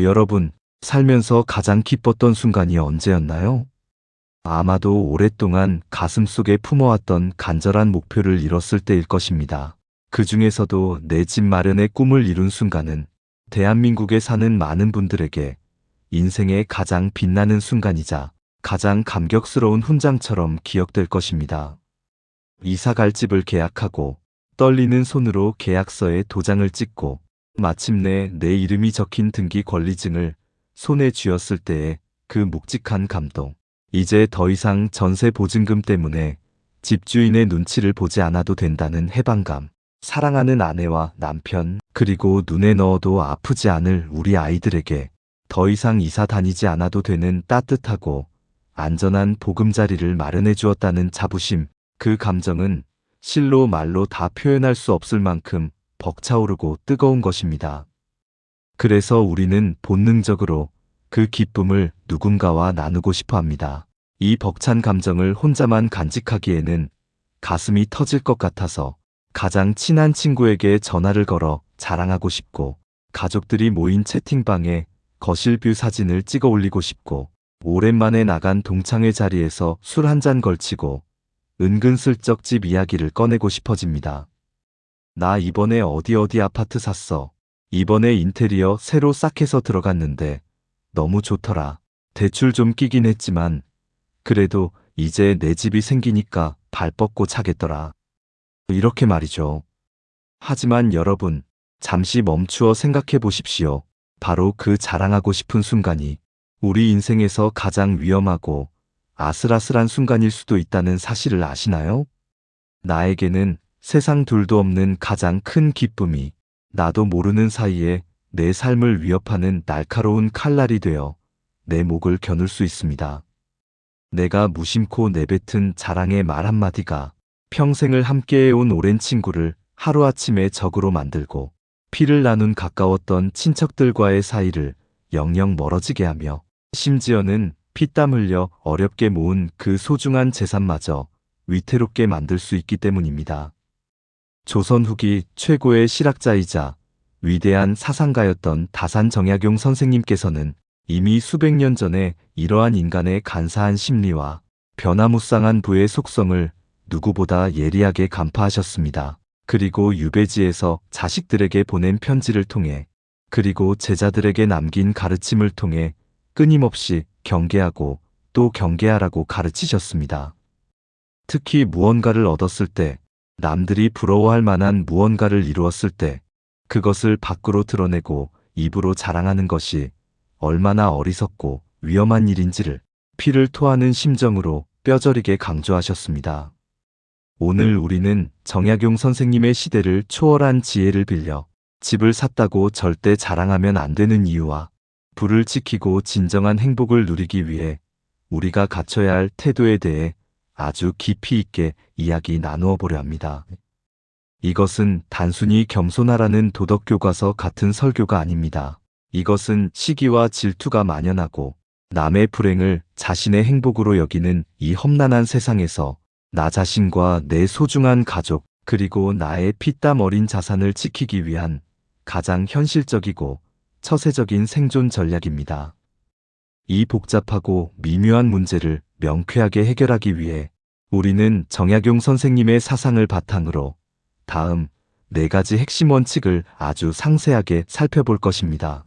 여러분, 살면서 가장 기뻤던 순간이 언제였나요? 아마도 오랫동안 가슴속에 품어왔던 간절한 목표를 이뤘을 때일 것입니다. 그 중에서도 내 집 마련의 꿈을 이룬 순간은 대한민국에 사는 많은 분들에게 인생의 가장 빛나는 순간이자 가장 감격스러운 훈장처럼 기억될 것입니다. 이사 갈 집을 계약하고 떨리는 손으로 계약서에 도장을 찍고 마침내 내 이름이 적힌 등기 권리증을 손에 쥐었을 때의 그 묵직한 감동. 이제 더 이상 전세 보증금 때문에 집주인의 눈치를 보지 않아도 된다는 해방감. 사랑하는 아내와 남편, 그리고 눈에 넣어도 아프지 않을 우리 아이들에게 더 이상 이사 다니지 않아도 되는 따뜻하고 안전한 보금자리를 마련해 주었다는 자부심. 그 감정은 실로 말로 다 표현할 수 없을 만큼 벅차오르고 뜨거운 것입니다. 그래서 우리는 본능적으로 그 기쁨을 누군가와 나누고 싶어 합니다. 이 벅찬 감정을 혼자만 간직하기에는 가슴이 터질 것 같아서 가장 친한 친구에게 전화를 걸어 자랑하고 싶고, 가족들이 모인 채팅방에 거실 뷰 사진을 찍어 올리고 싶고, 오랜만에 나간 동창회 자리에서 술 한 잔 걸치고 은근슬쩍 집 이야기를 꺼내고 싶어집니다. 나 이번에 어디 아파트 샀어. 이번에 인테리어 새로 싹 해서 들어갔는데 너무 좋더라. 대출 좀 끼긴 했지만 그래도 이제 내 집이 생기니까 발 뻗고 차겠더라. 이렇게 말이죠. 하지만 여러분, 잠시 멈추어 생각해 보십시오. 바로 그 자랑하고 싶은 순간이 우리 인생에서 가장 위험하고 아슬아슬한 순간일 수도 있다는 사실을 아시나요? 나에게는 세상 둘도 없는 가장 큰 기쁨이 나도 모르는 사이에 내 삶을 위협하는 날카로운 칼날이 되어 내 목을 겨눌 수 있습니다. 내가 무심코 내뱉은 자랑의 말 한마디가 평생을 함께해온 오랜 친구를 하루아침에 적으로 만들고 피를 나눈 가까웠던 친척들과의 사이를 영영 멀어지게 하며 심지어는 피땀 흘려 어렵게 모은 그 소중한 재산마저 위태롭게 만들 수 있기 때문입니다. 조선 후기 최고의 실학자이자 위대한 사상가였던 다산 정약용 선생님께서는 이미 수백 년 전에 이러한 인간의 간사한 심리와 변화무쌍한 부의 속성을 누구보다 예리하게 간파하셨습니다. 그리고 유배지에서 자식들에게 보낸 편지를 통해, 그리고 제자들에게 남긴 가르침을 통해 끊임없이 경계하고 또 경계하라고 가르치셨습니다. 특히 무언가를 얻었을 때, 남들이 부러워할 만한 무언가를 이루었을 때 그것을 밖으로 드러내고 입으로 자랑하는 것이 얼마나 어리석고 위험한 일인지를 피를 토하는 심정으로 뼈저리게 강조하셨습니다. 오늘 우리는 정약용 선생님의 시대를 초월한 지혜를 빌려 집을 샀다고 절대 자랑하면 안 되는 이유와 불을 지키고 진정한 행복을 누리기 위해 우리가 갖춰야 할 태도에 대해 아주 깊이 있게 이야기 나누어 보려 합니다. 이것은 단순히 겸손하라는 도덕교과서 같은 설교가 아닙니다. 이것은 시기와 질투가 만연하고 남의 불행을 자신의 행복으로 여기는 이 험난한 세상에서 나 자신과 내 소중한 가족, 그리고 나의 피땀 어린 자산을 지키기 위한 가장 현실적이고 처세적인 생존 전략입니다. 이 복잡하고 미묘한 문제를 명쾌하게 해결하기 위해 우리는 정약용 선생님의 사상을 바탕으로 다음 4가지 핵심 원칙을 아주 상세하게 살펴볼 것입니다.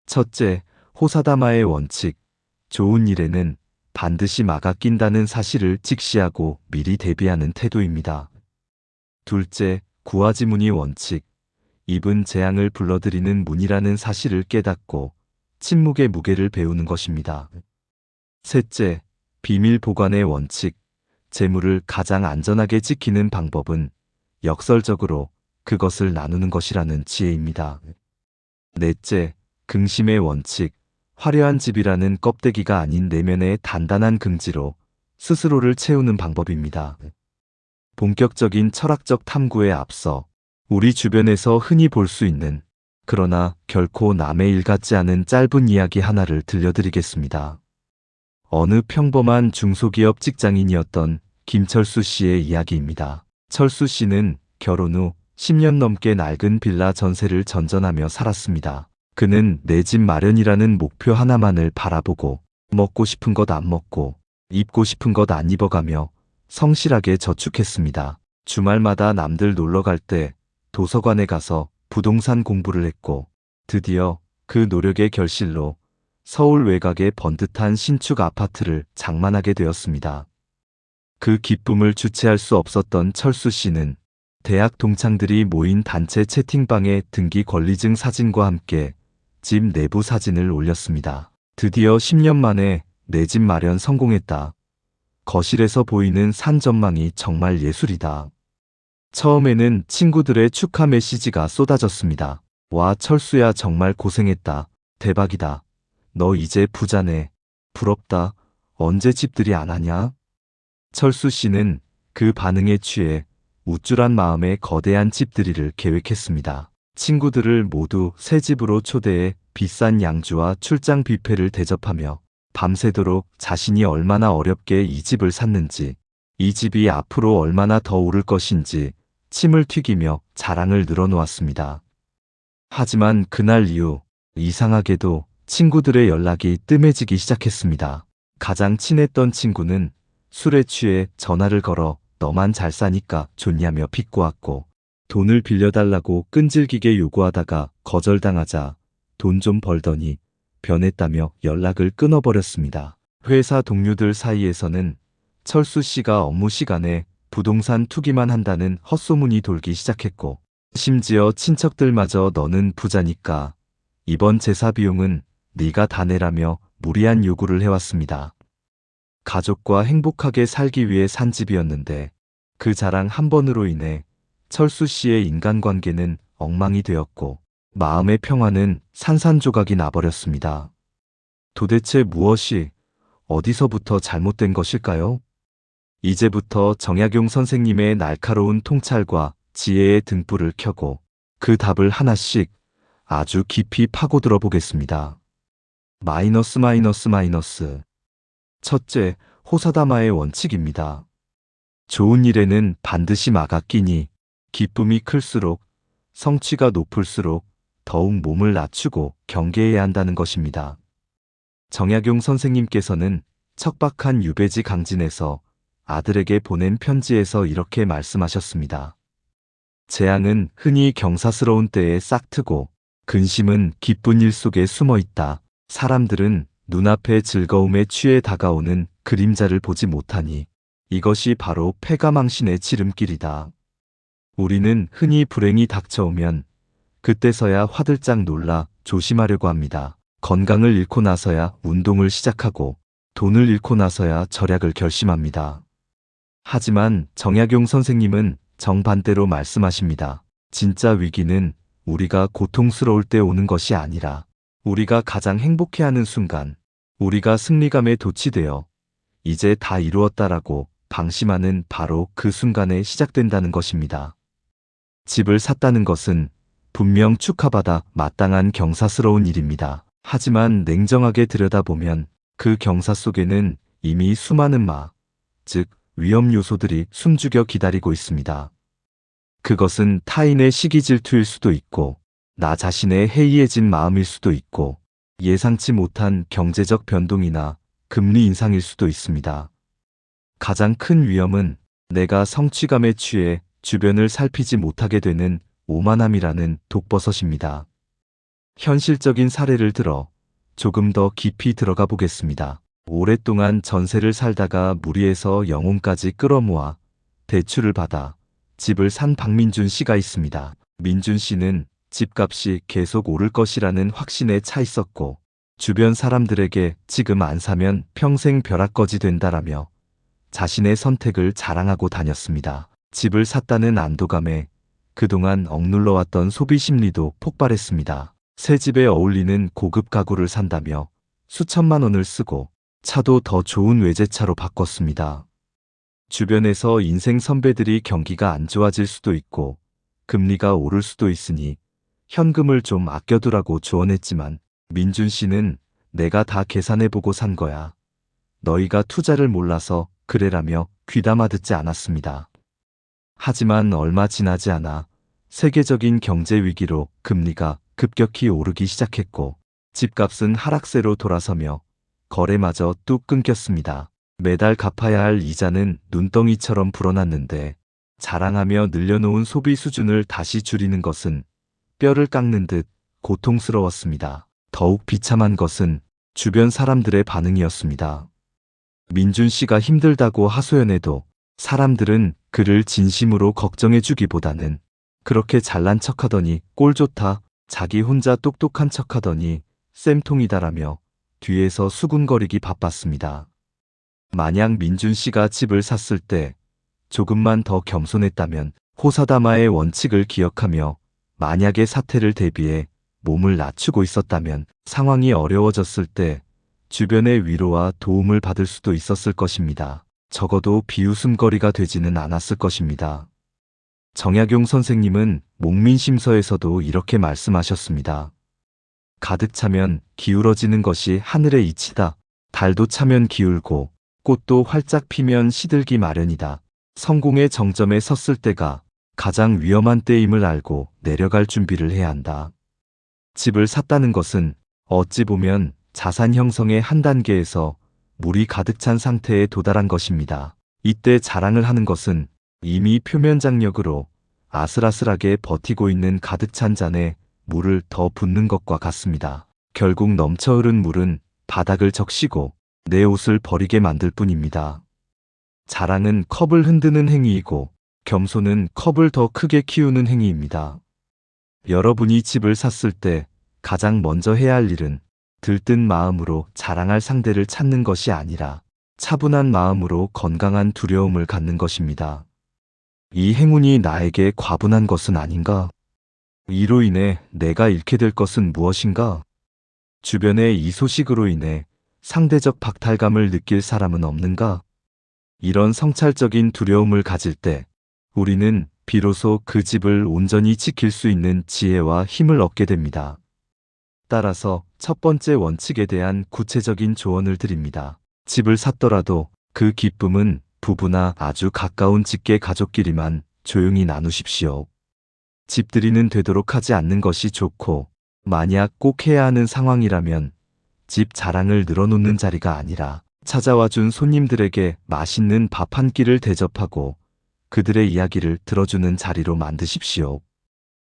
첫째, 호사다마의 원칙. 좋은 일에는 반드시 막아 낀다는 사실을 직시하고 미리 대비하는 태도입니다. 둘째, 구하지문의 원칙. 입은 재앙을 불러들이는 문이라는 사실을 깨닫고 침묵의 무게를 배우는 것입니다. 셋째, 비밀 보관의 원칙. 재물을 가장 안전하게 지키는 방법은 역설적으로 그것을 나누는 것이라는 지혜입니다. 넷째, 긍심의 원칙. 화려한 집이라는 껍데기가 아닌 내면의 단단한 긍지로 스스로를 채우는 방법입니다. 본격적인 철학적 탐구에 앞서 우리 주변에서 흔히 볼 수 있는, 그러나 결코 남의 일 같지 않은 짧은 이야기 하나를 들려드리겠습니다. 어느 평범한 중소기업 직장인이었던 김철수 씨의 이야기입니다. 철수 씨는 결혼 후 10년 넘게 낡은 빌라 전세를 전전하며 살았습니다. 그는 내 집 마련이라는 목표 하나만을 바라보고 먹고 싶은 것 안 먹고 입고 싶은 것 안 입어가며 성실하게 저축했습니다. 주말마다 남들 놀러 갈 때 도서관에 가서 부동산 공부를 했고 드디어 그 노력의 결실로 서울 외곽의 번듯한 신축 아파트를 장만하게 되었습니다. 그 기쁨을 주체할 수 없었던 철수 씨는 대학 동창들이 모인 단체 채팅방에 등기 권리증 사진과 함께 집 내부 사진을 올렸습니다. 드디어 10년 만에 내 집 마련 성공했다. 거실에서 보이는 산 전망이 정말 예술이다. 처음에는 친구들의 축하 메시지가 쏟아졌습니다. 와, 철수야, 정말 고생했다. 대박이다. 너 이제 부자네. 부럽다. 언제 집들이 안 하냐? 철수 씨는 그 반응에 취해 우쭐한 마음에 거대한 집들이를 계획했습니다. 친구들을 모두 새 집으로 초대해 비싼 양주와 출장 뷔페를 대접하며 밤새도록 자신이 얼마나 어렵게 이 집을 샀는지, 이 집이 앞으로 얼마나 더 오를 것인지 침을 튀기며 자랑을 늘어놓았습니다. 하지만 그날 이후 이상하게도 친구들의 연락이 뜸해지기 시작했습니다. 가장 친했던 친구는 술에 취해 전화를 걸어 너만 잘 사니까 좋냐며 비꼬았고, 돈을 빌려달라고 끈질기게 요구하다가 거절당하자 돈 좀 벌더니 변했다며 연락을 끊어버렸습니다. 회사 동료들 사이에서는 철수 씨가 업무 시간에 부동산 투기만 한다는 헛소문이 돌기 시작했고, 심지어 친척들마저 너는 부자니까 이번 제사 비용은 네가 다 내라며 무리한 요구를 해왔습니다. 가족과 행복하게 살기 위해 산 집이었는데 그 자랑 한 번으로 인해 철수 씨의 인간관계는 엉망이 되었고 마음의 평화는 산산조각이 나버렸습니다. 도대체 무엇이 어디서부터 잘못된 것일까요? 이제부터 정약용 선생님의 날카로운 통찰과 지혜의 등불을 켜고 그 답을 하나씩 아주 깊이 파고들어 보겠습니다. 마이너스. 첫째, 호사다마의 원칙입니다. 좋은 일에는 반드시 마가 끼니 기쁨이 클수록, 성취가 높을수록 더욱 몸을 낮추고 경계해야 한다는 것입니다. 정약용 선생님께서는 척박한 유배지 강진에서 아들에게 보낸 편지에서 이렇게 말씀하셨습니다. 재앙은 흔히 경사스러운 때에 싹트고 근심은 기쁜 일 속에 숨어 있다. 사람들은 눈앞의 즐거움에 취해 다가오는 그림자를 보지 못하니 이것이 바로 패가망신의 지름길이다. 우리는 흔히 불행이 닥쳐오면 그때서야 화들짝 놀라 조심하려고 합니다. 건강을 잃고 나서야 운동을 시작하고 돈을 잃고 나서야 절약을 결심합니다. 하지만 정약용 선생님은 정반대로 말씀하십니다. 진짜 위기는 우리가 고통스러울 때 오는 것이 아니라 우리가 가장 행복해하는 순간, 우리가 승리감에 도취되어 이제 다 이루었다라고 방심하는 바로 그 순간에 시작된다는 것입니다. 집을 샀다는 것은 분명 축하받아 마땅한 경사스러운 일입니다. 하지만 냉정하게 들여다보면 그 경사 속에는 이미 수많은 즉 위험 요소들이 숨죽여 기다리고 있습니다. 그것은 타인의 시기 질투일 수도 있고 나 자신의 해이해진 마음일 수도 있고 예상치 못한 경제적 변동이나 금리 인상일 수도 있습니다. 가장 큰 위험은 내가 성취감에 취해 주변을 살피지 못하게 되는 오만함이라는 독버섯입니다. 현실적인 사례를 들어 조금 더 깊이 들어가 보겠습니다. 오랫동안 전세를 살다가 무리해서 영혼까지 끌어모아 대출을 받아 집을 산 박민준 씨가 있습니다. 민준 씨는 집값이 계속 오를 것이라는 확신에 차 있었고 주변 사람들에게 지금 안 사면 평생 벼락거지 된다라며 자신의 선택을 자랑하고 다녔습니다. 집을 샀다는 안도감에 그동안 억눌러왔던 소비 심리도 폭발했습니다. 새 집에 어울리는 고급 가구를 산다며 수천만 원을 쓰고 차도 더 좋은 외제차로 바꿨습니다. 주변에서 인생 선배들이 경기가 안 좋아질 수도 있고 금리가 오를 수도 있으니 현금을 좀 아껴두라고 조언했지만 민준 씨는 내가 다 계산해보고 산 거야. 너희가 투자를 몰라서 그래라며 귀담아 듣지 않았습니다. 하지만 얼마 지나지 않아 세계적인 경제 위기로 금리가 급격히 오르기 시작했고 집값은 하락세로 돌아서며 거래마저 뚝 끊겼습니다. 매달 갚아야 할 이자는 눈덩이처럼 불어났는데 자랑하며 늘려놓은 소비 수준을 다시 줄이는 것은 뼈를 깎는 듯 고통스러웠습니다. 더욱 비참한 것은 주변 사람들의 반응이었습니다. 민준 씨가 힘들다고 하소연해도 사람들은 그를 진심으로 걱정해주기보다는 그렇게 잘난 척하더니 꼴 좋다, 자기 혼자 똑똑한 척하더니 쌤통이다라며 뒤에서 수군거리기 바빴습니다. 만약 민준 씨가 집을 샀을 때 조금만 더 겸손했다면, 호사다마의 원칙을 기억하며 만약의 사태를 대비해 몸을 낮추고 있었다면 상황이 어려워졌을 때 주변의 위로와 도움을 받을 수도 있었을 것입니다. 적어도 비웃음거리가 되지는 않았을 것입니다. 정약용 선생님은 목민심서에서도 이렇게 말씀하셨습니다. 가득 차면 기울어지는 것이 하늘의 이치다. 달도 차면 기울고 꽃도 활짝 피면 시들기 마련이다. 성공의 정점에 섰을 때가 가장 위험한 때임을 알고 내려갈 준비를 해야 한다. 집을 샀다는 것은 어찌 보면 자산 형성의 한 단계에서 물이 가득 찬 상태에 도달한 것입니다. 이때 자랑을 하는 것은 이미 표면 장력으로 아슬아슬하게 버티고 있는 가득 찬 잔에 물을 더 붓는 것과 같습니다. 결국 넘쳐 흐른 물은 바닥을 적시고 내 옷을 버리게 만들 뿐입니다. 자랑은 컵을 흔드는 행위이고 겸손은 컵을 더 크게 키우는 행위입니다. 여러분이 집을 샀을 때 가장 먼저 해야 할 일은 들뜬 마음으로 자랑할 상대를 찾는 것이 아니라 차분한 마음으로 건강한 두려움을 갖는 것입니다. 이 행운이 나에게 과분한 것은 아닌가? 이로 인해 내가 잃게 될 것은 무엇인가? 주변의 이 소식으로 인해 상대적 박탈감을 느낄 사람은 없는가? 이런 성찰적인 두려움을 가질 때 우리는 비로소 그 집을 온전히 지킬 수 있는 지혜와 힘을 얻게 됩니다. 따라서 첫 번째 원칙에 대한 구체적인 조언을 드립니다. 집을 샀더라도 그 기쁨은 부부나 아주 가까운 직계 가족끼리만 조용히 나누십시오. 집들이는 되도록 하지 않는 것이 좋고, 만약 꼭 해야 하는 상황이라면 집 자랑을 늘어놓는 자리가 아니라 찾아와 준 손님들에게 맛있는 밥 한 끼를 대접하고 그들의 이야기를 들어주는 자리로 만드십시오.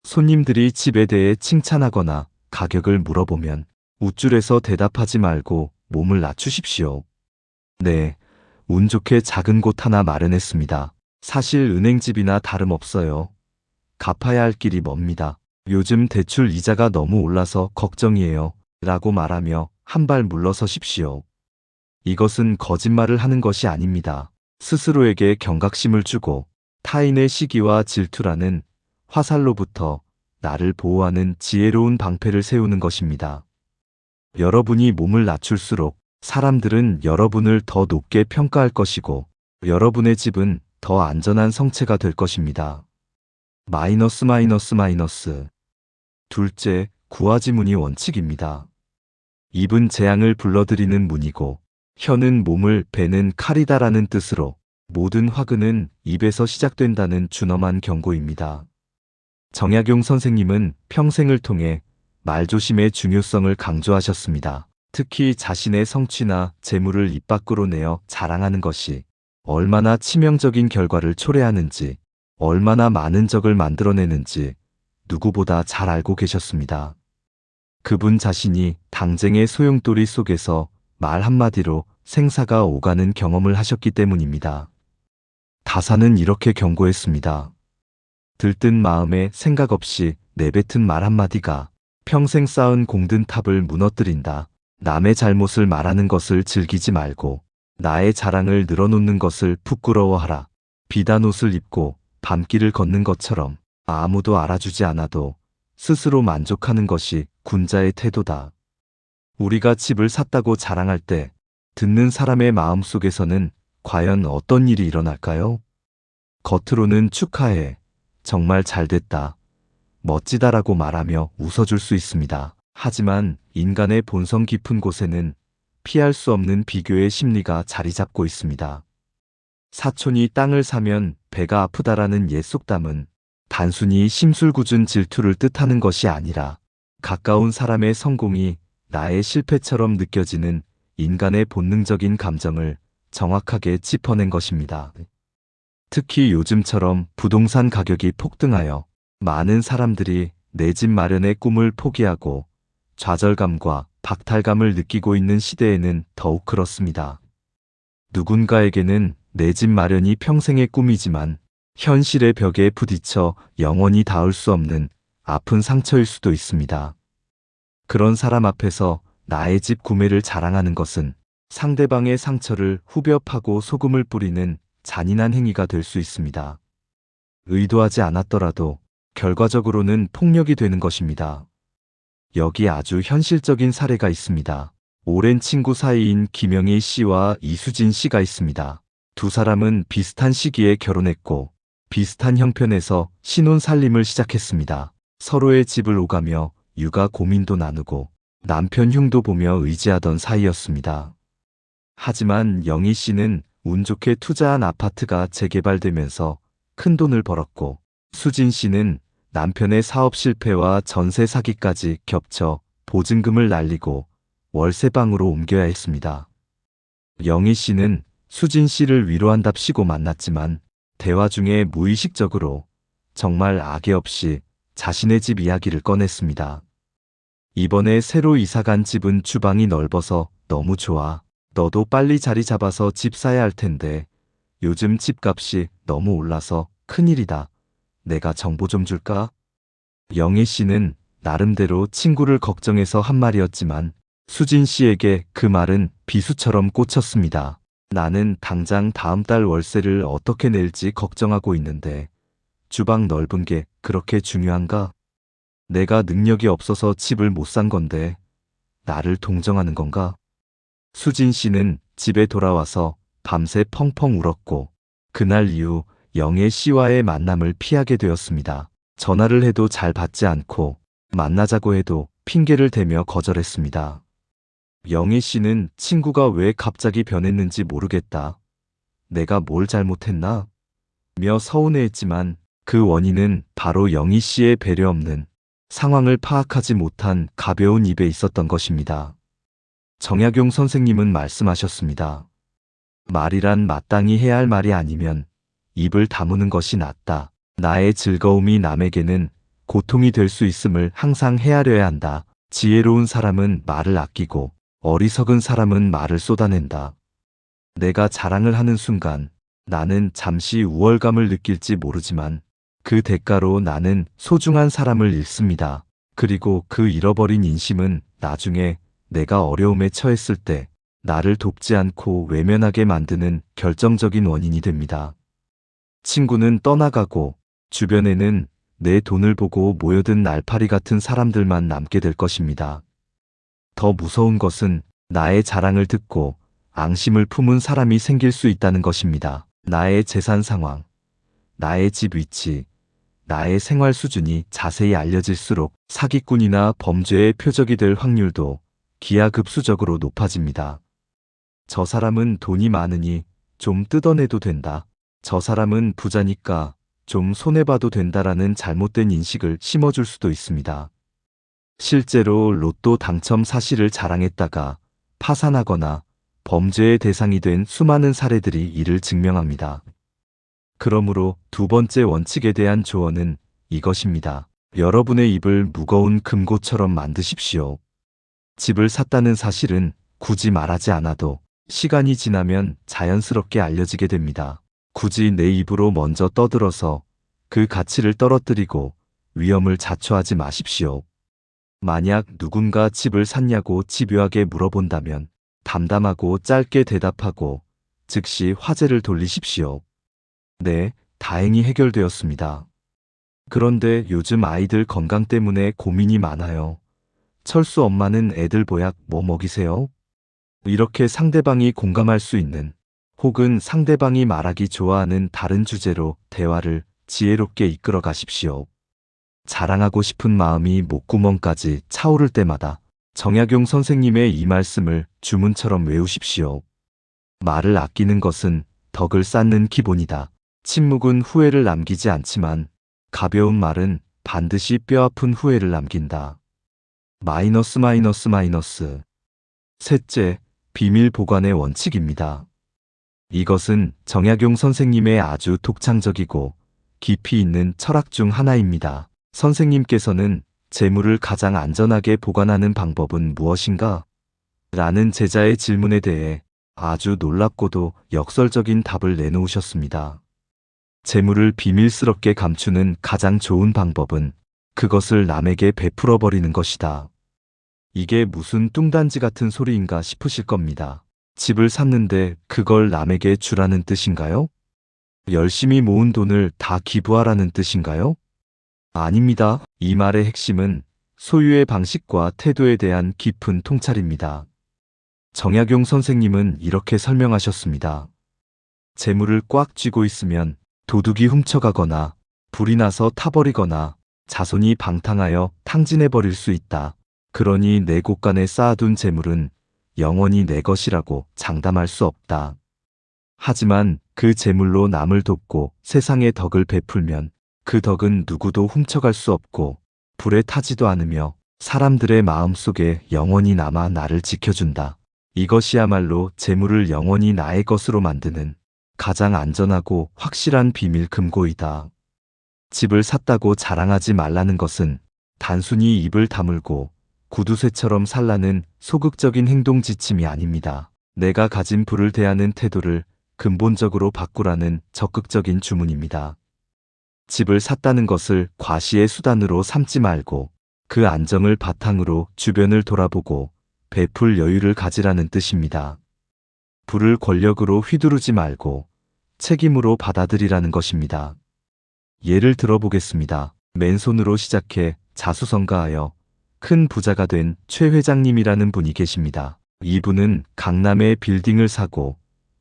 손님들이 집에 대해 칭찬하거나 가격을 물어보면 우쭐해서 대답하지 말고 몸을 낮추십시오. 네, 운 좋게 작은 곳 하나 마련했습니다. 사실 은행집이나 다름없어요. 갚아야 할 길이 멉니다. 요즘 대출 이자가 너무 올라서 걱정이에요. 라고 말하며 한 발 물러서십시오. 이것은 거짓말을 하는 것이 아닙니다. 스스로에게 경각심을 주고 타인의 시기와 질투라는 화살로부터 나를 보호하는 지혜로운 방패를 세우는 것입니다. 여러분이 몸을 낮출수록 사람들은 여러분을 더 높게 평가할 것이고 여러분의 집은 더 안전한 성체가 될 것입니다. 마이너스. 둘째, 구화지문이 원칙입니다. 입은 재앙을 불러들이는 문이고 혀는 몸을 베는 칼이다라는 뜻으로 모든 화근은 입에서 시작된다는 준엄한 경고입니다. 정약용 선생님은 평생을 통해 말조심의 중요성을 강조하셨습니다. 특히 자신의 성취나 재물을 입 밖으로 내어 자랑하는 것이 얼마나 치명적인 결과를 초래하는지, 얼마나 많은 적을 만들어내는지 누구보다 잘 알고 계셨습니다. 그분 자신이 당쟁의 소용돌이 속에서 말 한마디로 생사가 오가는 경험을 하셨기 때문입니다. 다사는 이렇게 경고했습니다. 들뜬 마음에 생각 없이 내뱉은 말 한마디가 평생 쌓은 공든 탑을 무너뜨린다. 남의 잘못을 말하는 것을 즐기지 말고 나의 자랑을 늘어놓는 것을 부끄러워하라. 비단 옷을 입고 밤길을 걷는 것처럼 아무도 알아주지 않아도 스스로 만족하는 것이 군자의 태도다. 우리가 집을 샀다고 자랑할 때 듣는 사람의 마음속에서는 과연 어떤 일이 일어날까요? 겉으로는 축하해, 정말 잘됐다, 멋지다라고 말하며 웃어줄 수 있습니다. 하지만 인간의 본성 깊은 곳에는 피할 수 없는 비교의 심리가 자리 잡고 있습니다. 사촌이 땅을 사면 배가 아프다라는 옛 속담은 단순히 심술궂은 질투를 뜻하는 것이 아니라 가까운 사람의 성공이 나의 실패처럼 느껴지는 인간의 본능적인 감정을 정확하게 짚어낸 것입니다. 특히 요즘처럼 부동산 가격이 폭등하여 많은 사람들이 내 집 마련의 꿈을 포기하고 좌절감과 박탈감을 느끼고 있는 시대에는 더욱 그렇습니다. 누군가에게는 내 집 마련이 평생의 꿈이지만 현실의 벽에 부딪혀 영원히 닿을 수 없는 아픈 상처일 수도 있습니다. 그런 사람 앞에서 나의 집 구매를 자랑하는 것은 상대방의 상처를 후벼 파고 소금을 뿌리는 잔인한 행위가 될 수 있습니다. 의도하지 않았더라도 결과적으로는 폭력이 되는 것입니다. 여기 아주 현실적인 사례가 있습니다. 오랜 친구 사이인 김영희 씨와 이수진 씨가 있습니다. 두 사람은 비슷한 시기에 결혼했고 비슷한 형편에서 신혼 살림을 시작했습니다. 서로의 집을 오가며 육아 고민도 나누고 남편 흉도 보며 의지하던 사이였습니다. 하지만 영희 씨는 운 좋게 투자한 아파트가 재개발되면서 큰 돈을 벌었고 수진 씨는 남편의 사업 실패와 전세 사기까지 겹쳐 보증금을 날리고 월세방으로 옮겨야 했습니다. 영희 씨는 수진 씨를 위로한답시고 만났지만 대화 중에 무의식적으로 정말 악의 없이 자신의 집 이야기를 꺼냈습니다. 이번에 새로 이사간 집은 주방이 넓어서 너무 좋아. 너도 빨리 자리 잡아서 집 사야 할 텐데 요즘 집값이 너무 올라서 큰일이다. 내가 정보 좀 줄까? 영희 씨는 나름대로 친구를 걱정해서 한 말이었지만 수진 씨에게 그 말은 비수처럼 꽂혔습니다. 나는 당장 다음 달 월세를 어떻게 낼지 걱정하고 있는데 주방 넓은 게 그렇게 중요한가? 내가 능력이 없어서 집을 못 산 건데 나를 동정하는 건가? 수진 씨는 집에 돌아와서 밤새 펑펑 울었고 그날 이후 영애 씨와의 만남을 피하게 되었습니다. 전화를 해도 잘 받지 않고 만나자고 해도 핑계를 대며 거절했습니다. 영애 씨는 친구가 왜 갑자기 변했는지 모르겠다. 내가 뭘 잘못했나? 며 서운해했지만 그 원인은 바로 영희 씨의 배려 없는 상황을 파악하지 못한 가벼운 입에 있었던 것입니다. 정약용 선생님은 말씀하셨습니다. 말이란 마땅히 해야 할 말이 아니면 입을 다무는 것이 낫다. 나의 즐거움이 남에게는 고통이 될 수 있음을 항상 헤아려야 한다. 지혜로운 사람은 말을 아끼고 어리석은 사람은 말을 쏟아낸다. 내가 자랑을 하는 순간 나는 잠시 우월감을 느낄지 모르지만 그 대가로 나는 소중한 사람을 잃습니다. 그리고 그 잃어버린 인심은 나중에 내가 어려움에 처했을 때 나를 돕지 않고 외면하게 만드는 결정적인 원인이 됩니다. 친구는 떠나가고 주변에는 내 돈을 보고 모여든 날파리 같은 사람들만 남게 될 것입니다. 더 무서운 것은 나의 자랑을 듣고 앙심을 품은 사람이 생길 수 있다는 것입니다. 나의 재산 상황, 나의 집 위치, 나의 생활 수준이 자세히 알려질수록 사기꾼이나 범죄의 표적이 될 확률도 기하급수적으로 높아집니다. 저 사람은 돈이 많으니 좀 뜯어내도 된다. 저 사람은 부자니까 좀 손해봐도 된다라는 잘못된 인식을 심어줄 수도 있습니다. 실제로 로또 당첨 사실을 자랑했다가 파산하거나 범죄의 대상이 된 수많은 사례들이 이를 증명합니다. 그러므로 두 번째 원칙에 대한 조언은 이것입니다. 여러분의 입을 무거운 금고처럼 만드십시오. 집을 샀다는 사실은 굳이 말하지 않아도 시간이 지나면 자연스럽게 알려지게 됩니다. 굳이 내 입으로 먼저 떠들어서 그 가치를 떨어뜨리고 위험을 자초하지 마십시오. 만약 누군가 집을 샀냐고 집요하게 물어본다면 담담하고 짧게 대답하고 즉시 화제를 돌리십시오. 네, 다행히 해결되었습니다. 그런데 요즘 아이들 건강 때문에 고민이 많아요. 철수 엄마는 애들 보약 뭐 먹이세요? 이렇게 상대방이 공감할 수 있는 혹은 상대방이 말하기 좋아하는 다른 주제로 대화를 지혜롭게 이끌어 가십시오. 자랑하고 싶은 마음이 목구멍까지 차오를 때마다 정약용 선생님의 이 말씀을 주문처럼 외우십시오. 말을 아끼는 것은 덕을 쌓는 기본이다. 침묵은 후회를 남기지 않지만 가벼운 말은 반드시 뼈아픈 후회를 남긴다. 마이너스 마이너스 마이너스. 셋째, 비밀 보관의 원칙입니다. 이것은 정약용 선생님의 아주 독창적이고 깊이 있는 철학 중 하나입니다. 선생님께서는 재물을 가장 안전하게 보관하는 방법은 무엇인가? 라는 제자의 질문에 대해 아주 놀랍고도 역설적인 답을 내놓으셨습니다. 재물을 비밀스럽게 감추는 가장 좋은 방법은 그것을 남에게 베풀어 버리는 것이다. 이게 무슨 뚱딴지 같은 소리인가 싶으실 겁니다. 집을 샀는데 그걸 남에게 주라는 뜻인가요? 열심히 모은 돈을 다 기부하라는 뜻인가요? 아닙니다. 이 말의 핵심은 소유의 방식과 태도에 대한 깊은 통찰입니다. 정약용 선생님은 이렇게 설명하셨습니다. 재물을 꽉 쥐고 있으면 도둑이 훔쳐가거나 불이 나서 타버리거나 자손이 방탕하여 탕진해버릴 수 있다. 그러니 내 곳간에 쌓아둔 재물은 영원히 내 것이라고 장담할 수 없다. 하지만 그 재물로 남을 돕고 세상에 덕을 베풀면 그 덕은 누구도 훔쳐갈 수 없고 불에 타지도 않으며 사람들의 마음속에 영원히 남아 나를 지켜준다. 이것이야말로 재물을 영원히 나의 것으로 만드는 가장 안전하고 확실한 비밀 금고이다. 집을 샀다고 자랑하지 말라는 것은 단순히 입을 다물고 구두쇠처럼 살라는 소극적인 행동 지침이 아닙니다. 내가 가진 부를 대하는 태도를 근본적으로 바꾸라는 적극적인 주문입니다. 집을 샀다는 것을 과시의 수단으로 삼지 말고 그 안정을 바탕으로 주변을 돌아보고 베풀 여유를 가지라는 뜻입니다. 부를 권력으로 휘두르지 말고 책임으로 받아들이라는 것입니다. 예를 들어보겠습니다. 맨손으로 시작해 자수성가하여 큰 부자가 된 최 회장님이라는 분이 계십니다. 이분은 강남에 빌딩을 사고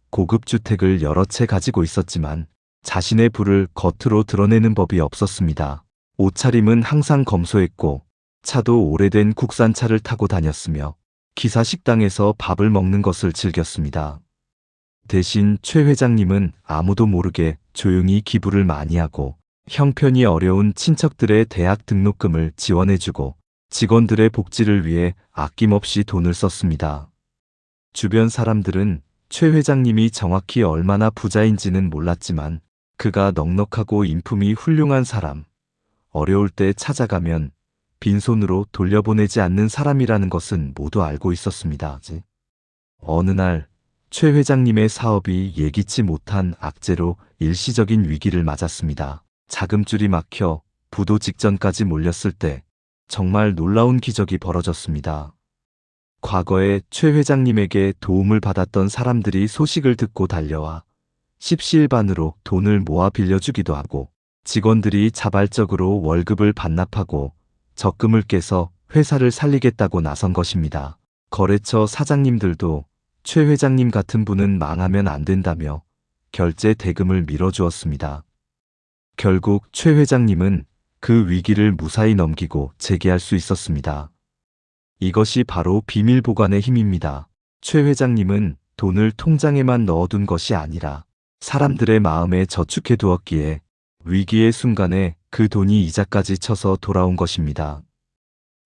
고급 주택을 여러 채 가지고 있었지만 자신의 부를 겉으로 드러내는 법이 없었습니다. 옷차림은 항상 검소했고 차도 오래된 국산차를 타고 다녔으며 기사 식당에서 밥을 먹는 것을 즐겼습니다. 대신 최 회장님은 아무도 모르게 조용히 기부를 많이 하고 형편이 어려운 친척들의 대학 등록금을 지원해주고 직원들의 복지를 위해 아낌없이 돈을 썼습니다. 주변 사람들은 최 회장님이 정확히 얼마나 부자인지는 몰랐지만 그가 넉넉하고 인품이 훌륭한 사람, 어려울 때 찾아가면 빈손으로 돌려보내지 않는 사람이라는 것은 모두 알고 있었습니다. 어느 날 최 회장님의 사업이 예기치 못한 악재로 일시적인 위기를 맞았습니다. 자금줄이 막혀 부도 직전까지 몰렸을 때 정말 놀라운 기적이 벌어졌습니다. 과거에 최 회장님에게 도움을 받았던 사람들이 소식을 듣고 달려와 십시일반으로 돈을 모아 빌려주기도 하고 직원들이 자발적으로 월급을 반납하고 적금을 깨서 회사를 살리겠다고 나선 것입니다. 거래처 사장님들도 최 회장님 같은 분은 망하면 안 된다며 결제 대금을 밀어주었습니다. 결국 최 회장님은 그 위기를 무사히 넘기고 재기할 수 있었습니다. 이것이 바로 비밀 보관의 힘입니다. 최 회장님은 돈을 통장에만 넣어둔 것이 아니라 사람들의 마음에 저축해 두었기에 위기의 순간에 그 돈이 이자까지 쳐서 돌아온 것입니다.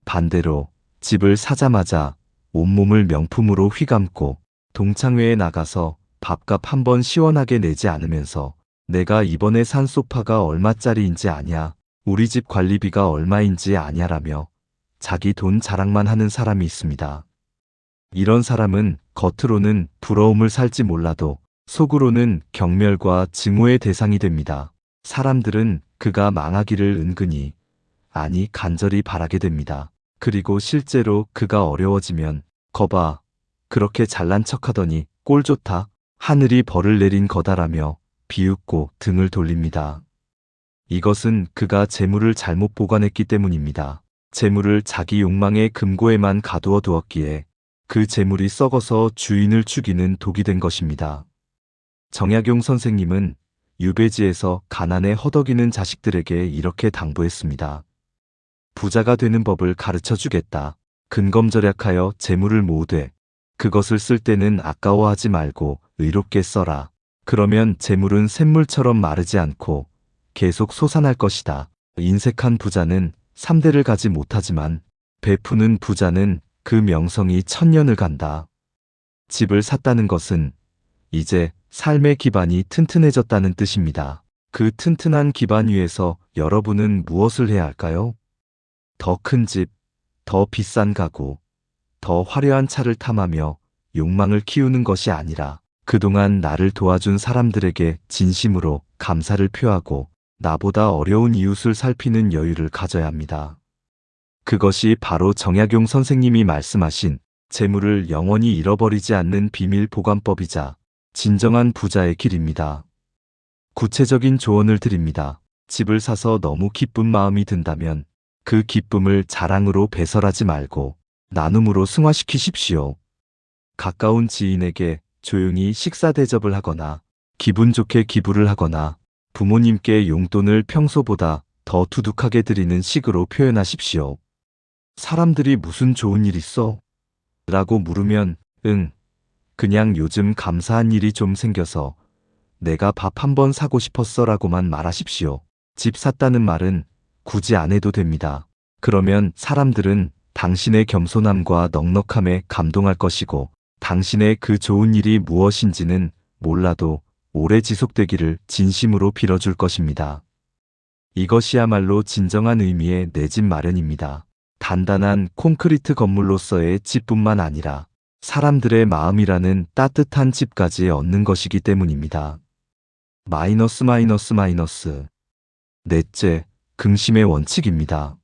반대로 집을 사자마자 온몸을 명품으로 휘감고 동창회에 나가서 밥값 한 번 시원하게 내지 않으면서 내가 이번에 산 소파가 얼마짜리인지 아냐, 우리 집 관리비가 얼마인지 아냐라며 자기 돈 자랑만 하는 사람이 있습니다. 이런 사람은 겉으로는 부러움을 살지 몰라도 속으로는 경멸과 증오의 대상이 됩니다. 사람들은 그가 망하기를 은근히, 아니 간절히 바라게 됩니다. 그리고 실제로 그가 어려워지면 거봐, 그렇게 잘난 척하더니 꼴 좋다, 하늘이 벌을 내린 거다라며 비웃고 등을 돌립니다. 이것은 그가 재물을 잘못 보관했기 때문입니다. 재물을 자기 욕망의 금고에만 가두어 두었기에 그 재물이 썩어서 주인을 죽이는 독이 된 것입니다. 정약용 선생님은 유배지에서 가난에 허덕이는 자식들에게 이렇게 당부했습니다. 부자가 되는 법을 가르쳐 주겠다. 근검절약하여 재물을 모으되 그것을 쓸 때는 아까워하지 말고 의롭게 써라. 그러면 재물은 샘물처럼 마르지 않고 계속 솟아날 것이다. 인색한 부자는 3대를 가지 못하지만 베푸는 부자는 그 명성이 천년을 간다. 집을 샀다는 것은 이제 삶의 기반이 튼튼해졌다는 뜻입니다. 그 튼튼한 기반 위에서 여러분은 무엇을 해야 할까요? 더 큰 집, 더 비싼 가구, 더 화려한 차를 탐하며 욕망을 키우는 것이 아니라 그동안 나를 도와준 사람들에게 진심으로 감사를 표하고 나보다 어려운 이웃을 살피는 여유를 가져야 합니다. 그것이 바로 정약용 선생님이 말씀하신 재물을 영원히 잃어버리지 않는 비밀 보관법이자 진정한 부자의 길입니다. 구체적인 조언을 드립니다. 집을 사서 너무 기쁜 마음이 든다면 그 기쁨을 자랑으로 배설하지 말고 나눔으로 승화시키십시오. 가까운 지인에게 조용히 식사 대접을 하거나 기분 좋게 기부를 하거나 부모님께 용돈을 평소보다 더 두둑하게 드리는 식으로 표현하십시오. 사람들이 무슨 좋은 일 있어? 라고 물으면 그냥 요즘 감사한 일이 좀 생겨서 내가 밥 한 번 사고 싶었어 라고만 말하십시오. 집 샀다는 말은 굳이 안 해도 됩니다. 그러면 사람들은 당신의 겸손함과 넉넉함에 감동할 것이고 당신의 그 좋은 일이 무엇인지는 몰라도 오래 지속되기를 진심으로 빌어줄 것입니다. 이것이야말로 진정한 의미의 내 집 마련입니다. 단단한 콘크리트 건물로서의 집뿐만 아니라 사람들의 마음이라는 따뜻한 집까지 얻는 것이기 때문입니다. 마이너스. 넷째, 긍심의 원칙입니다.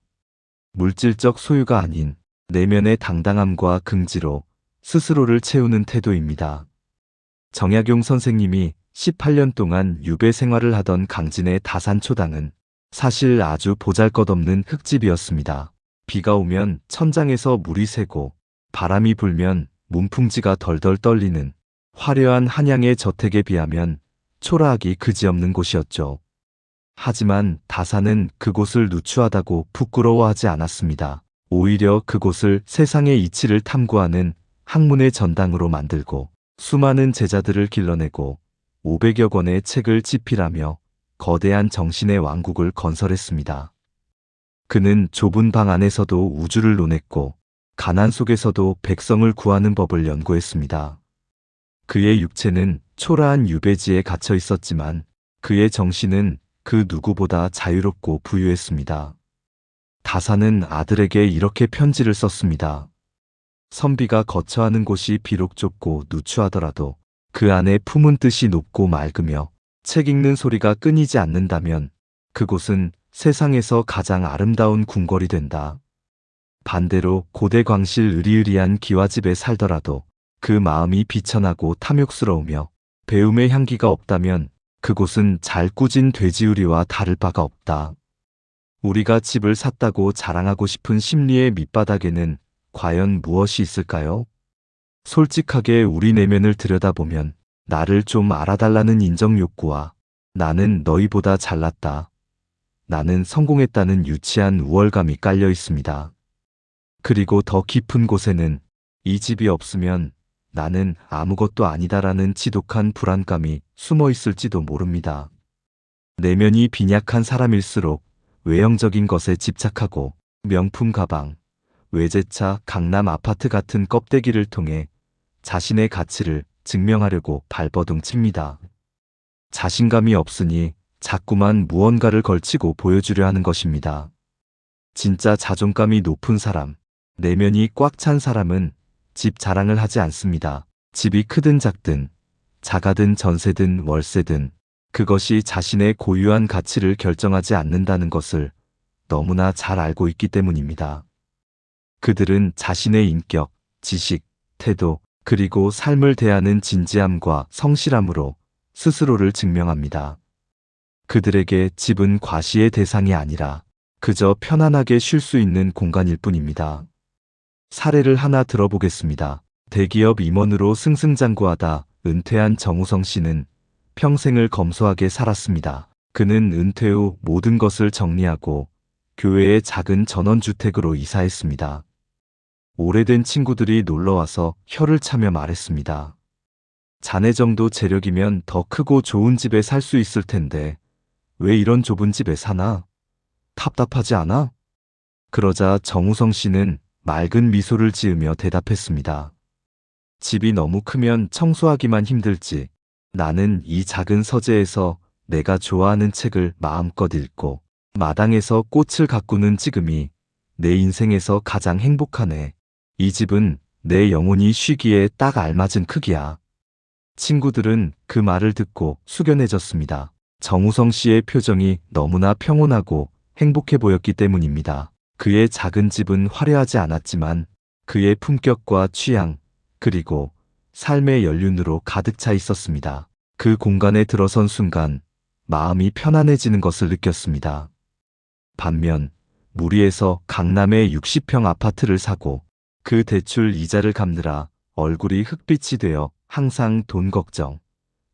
물질적 소유가 아닌 내면의 당당함과 긍지로 스스로를 채우는 태도입니다. 정약용 선생님이 18년 동안 유배 생활을 하던 강진의 다산초당은 사실 아주 보잘것없는 흙집이었습니다. 비가 오면 천장에서 물이 새고 바람이 불면 문풍지가 덜덜 떨리는 화려한 한양의 저택에 비하면 초라하기 그지없는 곳이었죠. 하지만 다산은 그곳을 누추하다고 부끄러워하지 않았습니다. 오히려 그곳을 세상의 이치를 탐구하는 학문의 전당으로 만들고 수많은 제자들을 길러내고 500여 권의 책을 집필하며 거대한 정신의 왕국을 건설했습니다. 그는 좁은 방 안에서도 우주를 논했고 가난 속에서도 백성을 구하는 법을 연구했습니다. 그의 육체는 초라한 유배지에 갇혀 있었지만 그의 정신은 그 누구보다 자유롭고 부유했습니다. 다산은 아들에게 이렇게 편지를 썼습니다. 선비가 거처하는 곳이 비록 좁고 누추하더라도 그 안에 품은 뜻이 높고 맑으며 책 읽는 소리가 끊이지 않는다면 그곳은 세상에서 가장 아름다운 궁궐이 된다. 반대로 고대 광실 으리으리한 기와집에 살더라도 그 마음이 비천하고 탐욕스러우며 배움의 향기가 없다면 그곳은 잘 꾸진 돼지우리와 다를 바가 없다. 우리가 집을 샀다고 자랑하고 싶은 심리의 밑바닥에는 과연 무엇이 있을까요? 솔직하게 우리 내면을 들여다보면 나를 좀 알아달라는 인정 욕구와 나는 너희보다 잘났다. 나는 성공했다는 유치한 우월감이 깔려 있습니다. 그리고 더 깊은 곳에는 이 집이 없으면 나는 아무것도 아니다라는 지독한 불안감이 숨어 있을지도 모릅니다. 내면이 빈약한 사람일수록 외형적인 것에 집착하고 명품 가방, 외제차, 강남 아파트 같은 껍데기를 통해 자신의 가치를 증명하려고 발버둥 칩니다. 자신감이 없으니 자꾸만 무언가를 걸치고 보여주려 하는 것입니다. 진짜 자존감이 높은 사람, 내면이 꽉 찬 사람은 집 자랑을 하지 않습니다. 집이 크든 작든, 자가든 전세든 월세든 그것이 자신의 고유한 가치를 결정하지 않는다는 것을 너무나 잘 알고 있기 때문입니다. 그들은 자신의 인격, 지식, 태도, 그리고 삶을 대하는 진지함과 성실함으로 스스로를 증명합니다. 그들에게 집은 과시의 대상이 아니라 그저 편안하게 쉴 수 있는 공간일 뿐입니다. 사례를 하나 들어보겠습니다. 대기업 임원으로 승승장구하다 은퇴한 정우성 씨는 평생을 검소하게 살았습니다. 그는 은퇴 후 모든 것을 정리하고 교회의 작은 전원주택으로 이사했습니다. 오래된 친구들이 놀러와서 혀를 차며 말했습니다. 자네 정도 재력이면 더 크고 좋은 집에 살 수 있을 텐데 왜 이런 좁은 집에 사나? 답답하지 않아? 그러자 정우성 씨는 맑은 미소를 지으며 대답했습니다. 집이 너무 크면 청소하기만 힘들지. 나는 이 작은 서재에서 내가 좋아하는 책을 마음껏 읽고 마당에서 꽃을 가꾸는 지금이 내 인생에서 가장 행복하네. 이 집은 내 영혼이 쉬기에 딱 알맞은 크기야. 친구들은 그 말을 듣고 숙연해졌습니다. 정우성 씨의 표정이 너무나 평온하고 행복해 보였기 때문입니다. 그의 작은 집은 화려하지 않았지만 그의 품격과 취향, 그리고 삶의 연륜으로 가득 차 있었습니다. 그 공간에 들어선 순간 마음이 편안해지는 것을 느꼈습니다. 반면 무리에서 강남의 60평 아파트를 사고 그 대출 이자를 갚느라 얼굴이 흑빛이 되어 항상 돈 걱정,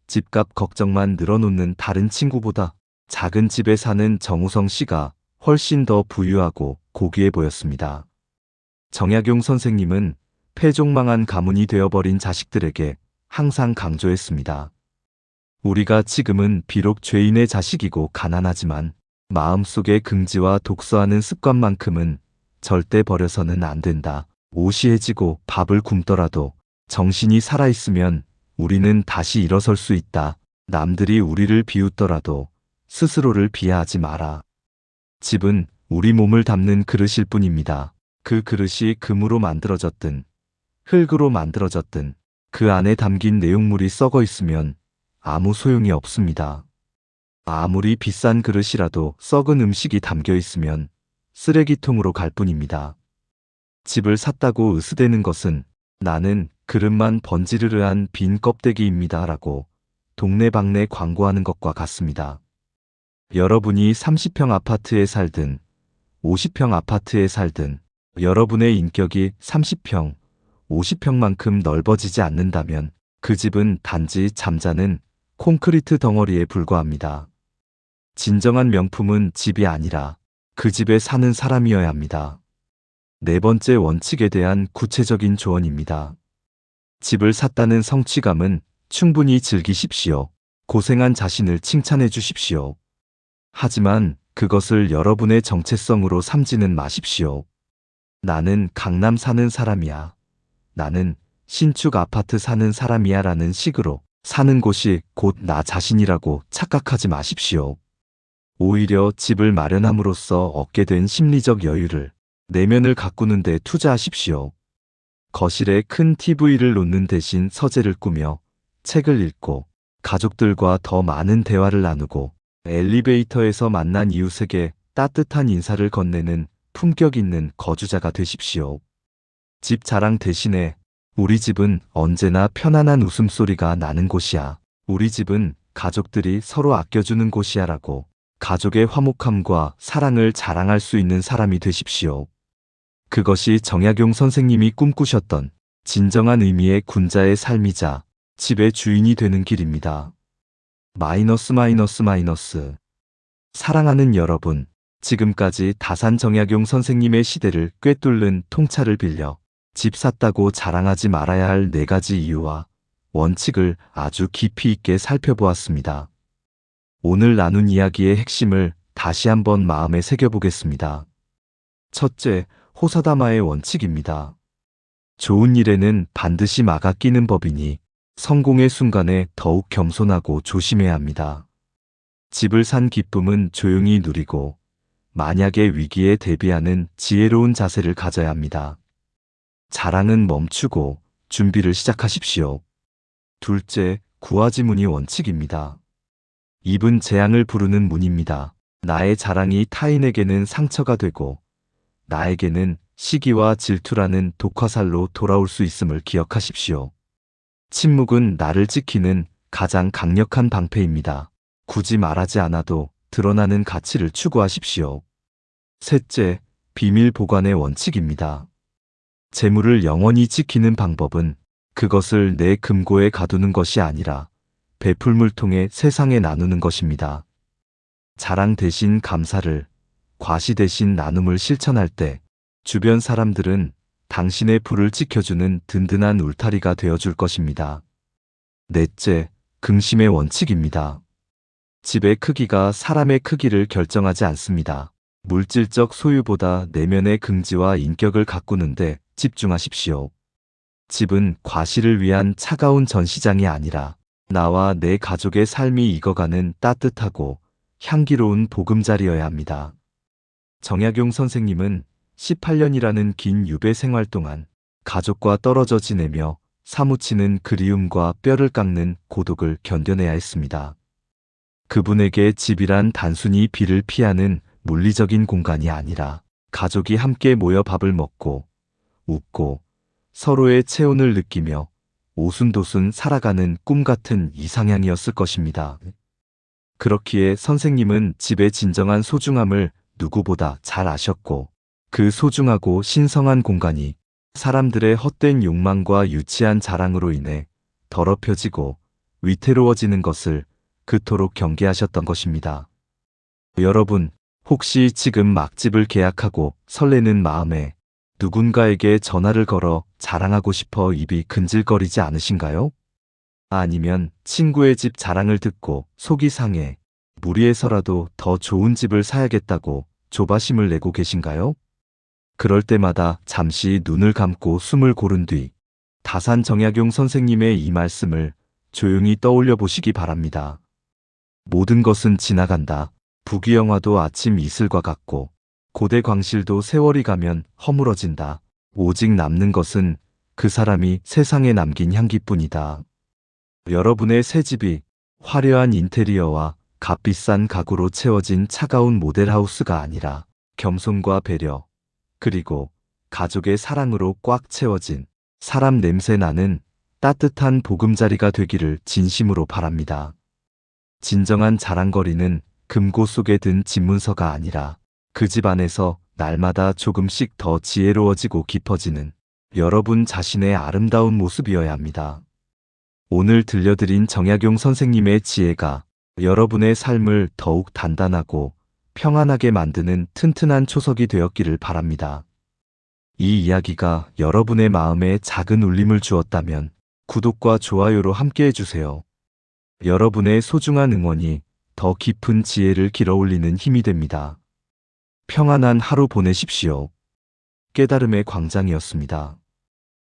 집값 걱정만 늘어놓는 다른 친구보다 작은 집에 사는 정우성 씨가 훨씬 더 부유하고 고귀해 보였습니다. 정약용 선생님은 폐종망한 가문이 되어버린 자식들에게 항상 강조했습니다. 우리가 지금은 비록 죄인의 자식이고 가난하지만 마음속에 긍지와 독서하는 습관만큼은 절대 버려서는 안 된다. 옷이 해지고 밥을 굶더라도 정신이 살아있으면 우리는 다시 일어설 수 있다. 남들이 우리를 비웃더라도 스스로를 비하하지 마라. 집은 우리 몸을 담는 그릇일 뿐입니다. 그 그릇이 금으로 만들어졌든 흙으로 만들어졌든 그 안에 담긴 내용물이 썩어 있으면 아무 소용이 없습니다. 아무리 비싼 그릇이라도 썩은 음식이 담겨 있으면 쓰레기통으로 갈 뿐입니다. 집을 샀다고 으스대는 것은 나는 그릇만 번지르르한 빈 껍데기입니다 라고 동네방네 광고하는 것과 같습니다. 여러분이 30평 아파트에 살든 50평 아파트에 살든 여러분의 인격이 30평, 50평만큼 넓어지지 않는다면 그 집은 단지 잠자는 콘크리트 덩어리에 불과합니다. 진정한 명품은 집이 아니라 그 집에 사는 사람이어야 합니다. 네 번째 원칙에 대한 구체적인 조언입니다. 집을 샀다는 성취감은 충분히 즐기십시오. 고생한 자신을 칭찬해 주십시오. 하지만 그것을 여러분의 정체성으로 삼지는 마십시오. 나는 강남 사는 사람이야. 나는 신축 아파트 사는 사람이야 라는 식으로 사는 곳이 곧 나 자신이라고 착각하지 마십시오. 오히려 집을 마련함으로써 얻게 된 심리적 여유를 내면을 가꾸는 데 투자하십시오. 거실에 큰 TV를 놓는 대신 서재를 꾸며 책을 읽고 가족들과 더 많은 대화를 나누고 엘리베이터에서 만난 이웃에게 따뜻한 인사를 건네는 품격 있는 거주자가 되십시오. 집 자랑 대신에 우리 집은 언제나 편안한 웃음소리가 나는 곳이야. 우리 집은 가족들이 서로 아껴주는 곳이야 라고 가족의 화목함과 사랑을 자랑할 수 있는 사람이 되십시오. 그것이 정약용 선생님이 꿈꾸셨던 진정한 의미의 군자의 삶이자 집의 주인이 되는 길입니다. 마이너스. 사랑하는 여러분, 지금까지 다산 정약용 선생님의 시대를 꿰뚫는 통찰을 빌려 집 샀다고 자랑하지 말아야 할 4가지 이유와 원칙을 아주 깊이 있게 살펴보았습니다. 오늘 나눈 이야기의 핵심을 다시 한번 마음에 새겨보겠습니다. 첫째, 호사다마의 원칙입니다. 좋은 일에는 반드시 막아 끼는 법이니 성공의 순간에 더욱 겸손하고 조심해야 합니다. 집을 산 기쁨은 조용히 누리고 만약의 위기에 대비하는 지혜로운 자세를 가져야 합니다. 자랑은 멈추고 준비를 시작하십시오. 둘째, 구하지문이 원칙입니다. 입은 재앙을 부르는 문입니다. 나의 자랑이 타인에게는 상처가 되고 나에게는 시기와 질투라는 독화살로 돌아올 수 있음을 기억하십시오. 침묵은 나를 지키는 가장 강력한 방패입니다. 굳이 말하지 않아도 드러나는 가치를 추구하십시오. 셋째, 비밀 보관의 원칙입니다. 재물을 영원히 지키는 방법은 그것을 내 금고에 가두는 것이 아니라 베풀물 통해 세상에 나누는 것입니다. 자랑 대신 감사를, 과시 대신 나눔을 실천할 때 주변 사람들은 당신의 불을 지켜주는 든든한 울타리가 되어줄 것입니다. 넷째, 긍심의 원칙입니다. 집의 크기가 사람의 크기를 결정하지 않습니다. 물질적 소유보다 내면의 긍지와 인격을 가꾸는데 집중하십시오. 집은 과실을 위한 차가운 전시장이 아니라 나와 내 가족의 삶이 익어가는 따뜻하고 향기로운 보금자리여야 합니다. 정약용 선생님은 18년이라는 긴 유배 생활 동안 가족과 떨어져 지내며 사무치는 그리움과 뼈를 깎는 고독을 견뎌내야 했습니다. 그분에게 집이란 단순히 비를 피하는 물리적인 공간이 아니라 가족이 함께 모여 밥을 먹고 웃고 서로의 체온을 느끼며 오순도순 살아가는 꿈 같은 이상향이었을 것입니다. 그렇기에 선생님은 집의 진정한 소중함을 누구보다 잘 아셨고 그 소중하고 신성한 공간이 사람들의 헛된 욕망과 유치한 자랑으로 인해 더럽혀지고 위태로워지는 것을 그토록 경계하셨던 것입니다. 여러분, 혹시 지금 막 집을 계약하고 설레는 마음에 누군가에게 전화를 걸어 자랑하고 싶어 입이 근질거리지 않으신가요? 아니면 친구의 집 자랑을 듣고 속이 상해 무리해서라도 더 좋은 집을 사야겠다고 조바심을 내고 계신가요? 그럴 때마다 잠시 눈을 감고 숨을 고른 뒤 다산 정약용 선생님의 이 말씀을 조용히 떠올려 보시기 바랍니다. 모든 것은 지나간다. 부귀영화도 아침 이슬과 같고 고대 광실도 세월이 가면 허물어진다. 오직 남는 것은 그 사람이 세상에 남긴 향기뿐이다. 여러분의 새 집이 화려한 인테리어와 값비싼 가구로 채워진 차가운 모델하우스가 아니라 겸손과 배려, 그리고 가족의 사랑으로 꽉 채워진 사람 냄새 나는 따뜻한 보금자리가 되기를 진심으로 바랍니다. 진정한 자랑거리는 금고 속에 든 집문서가 아니라 그 집 안에서 날마다 조금씩 더 지혜로워지고 깊어지는 여러분 자신의 아름다운 모습이어야 합니다. 오늘 들려드린 정약용 선생님의 지혜가 여러분의 삶을 더욱 단단하고 평안하게 만드는 튼튼한 초석이 되었기를 바랍니다. 이 이야기가 여러분의 마음에 작은 울림을 주었다면 구독과 좋아요로 함께 해주세요. 여러분의 소중한 응원이 더 깊은 지혜를 길어올리는 힘이 됩니다. 평안한 하루 보내십시오. 깨달음의 광장이었습니다.